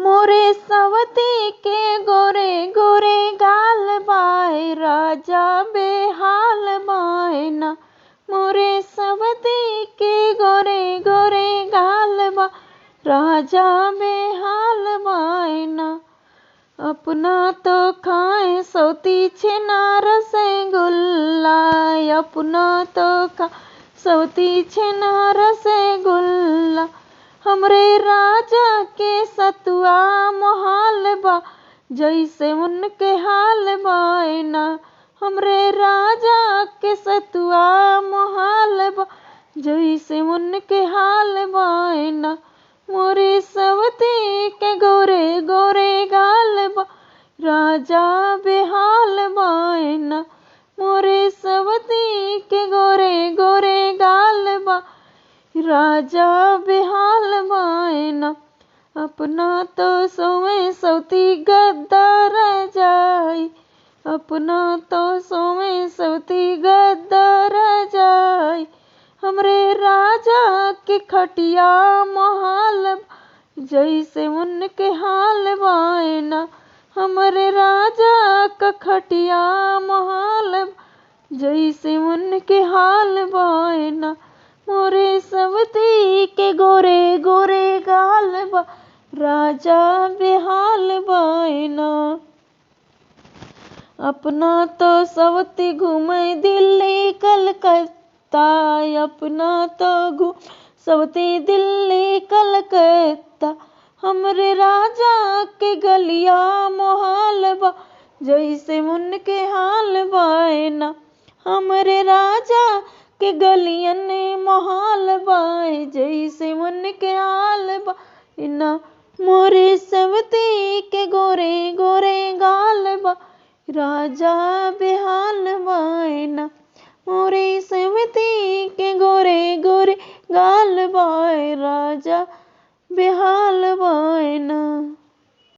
मोरे सवती के गोरे गोरे गाल बाए राजा बेहाल बायना। मोरे सवती के गोरे गोरे गाल बा राजा बेहाल बायना। अपना तो खाए सौती छेनार से गुल्ला, अपना तो खा सौती छेनार से गुल्ला। हमरे राजा के सतुआ मोहाल बा जैसे उनके हाल बायना। हमरे राजा के सतुआ मोहाल बा जैसे उनके हाल बायना। मोरे सवती के गोरे गोरे गाल बा राजा बेहाल बायना। मोरे सवती के गोरे गोरे गाल बा राजा बेहाल बायना। अपना तो सोवे सौती गद्दार जाई, अपना तो सोवे सौती गद्दार जाई। हमरे राजा के खटिया मोहाल जैसे उनके हाल बायना। हमरे राजा का खटिया मोहाल जैसे उनके हाल बायना। मोरे सवती के गोरे गोरे गाल बा राजा बेहाल बायना। अपना तो सवती घूमे दिल्ली कलकत्ता, अपना तो सवती दिल्ली कलकत्ता। हमरे राजा के गलिया मोहाल बा जैसे उनके हाल बायना। हमरे राजा के गलियन मोहाल बाए जैसे उनके हाल बायना। मोरे सवती के गोरे गोरे गाल बा राजा बेहाल बायना। मोरे सवती के गोरे गोरे गाल बाए राजा बेहाल बायना।